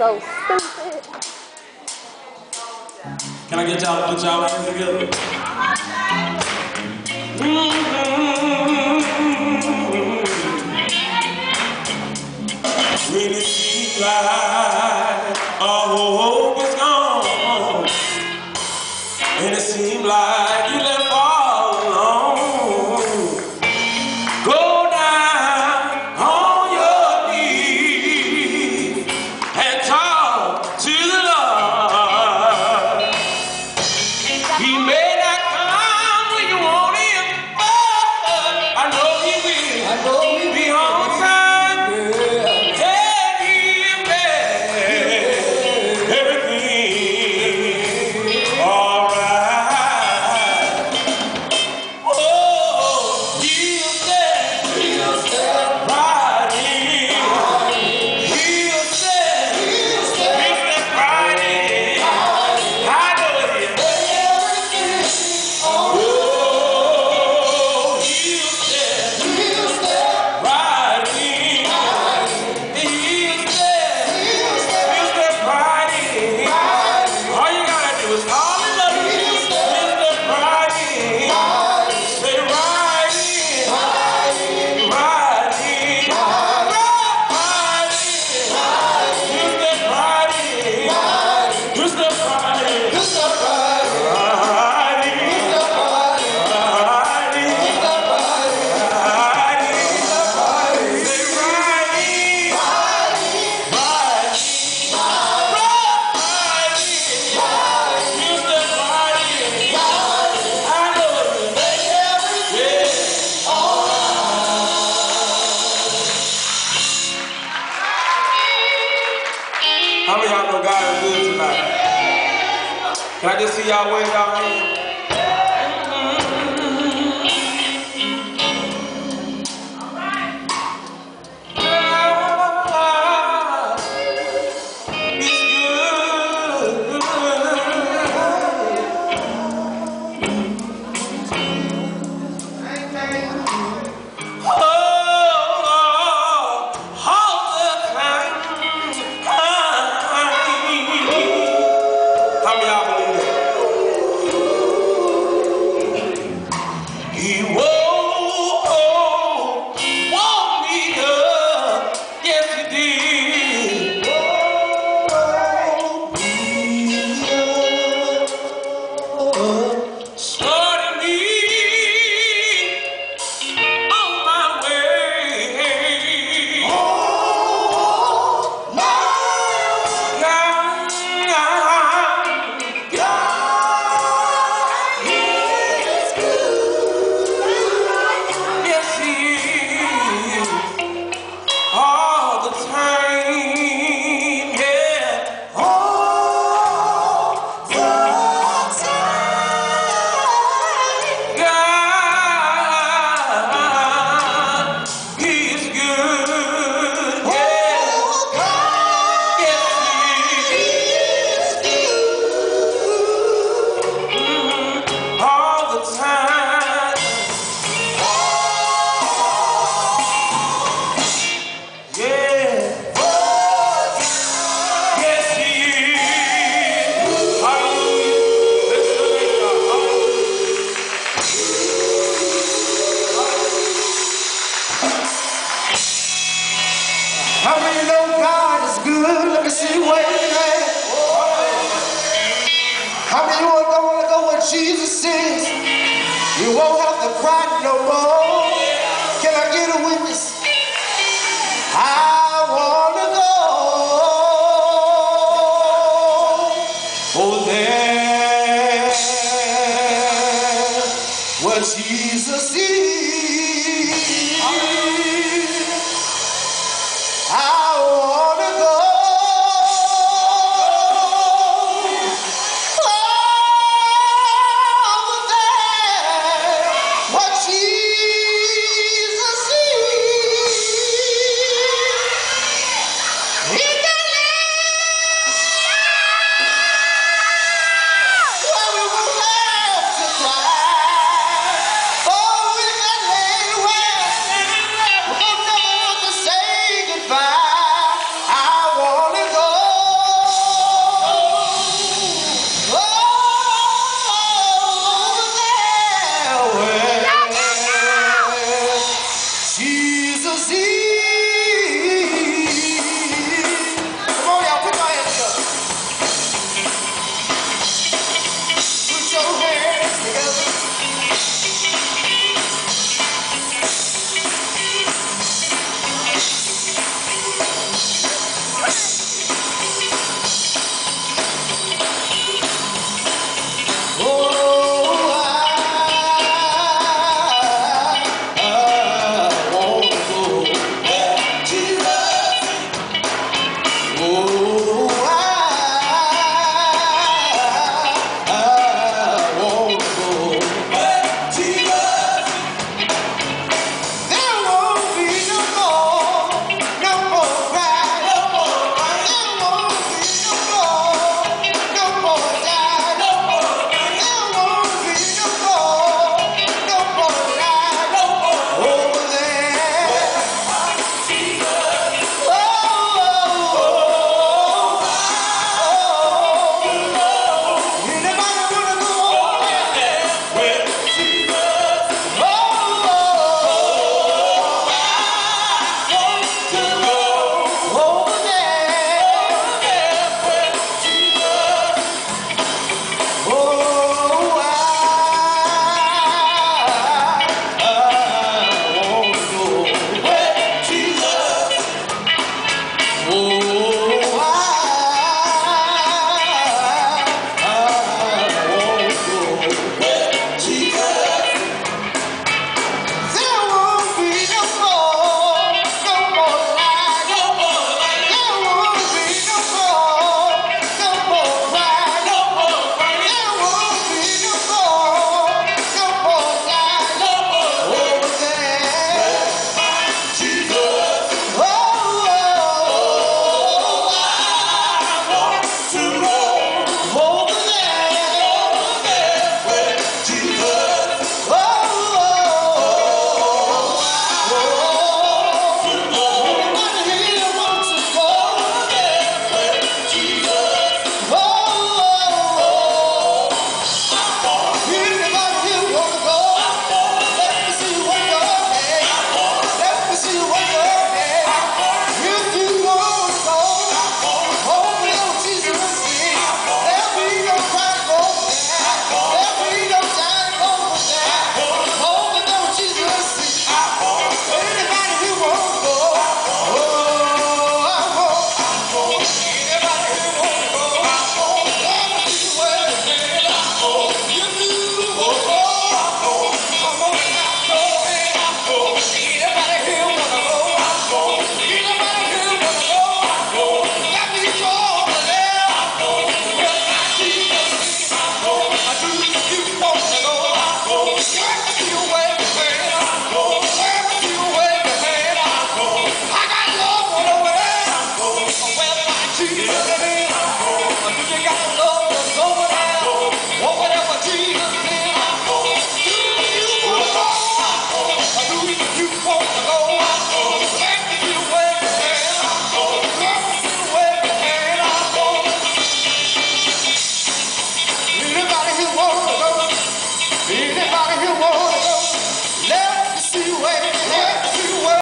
so stupid. Can I get y'all to put y'all hands together? When it seems like all hope is gone, and it seems like you left all alone, go down on your knees and talk to the Lord. He may not come when you want him, but I know he will. I know he will be on time. How many of y'all know God is good tonight? Can I just see y'all wave y'all hands? How many know God is good? Let me see you waving at. How many want to go where Jesus is? You won't have to cry no more. Can I get a witness? I want to go. Oh, there where Jesus is. Jesus Jesus is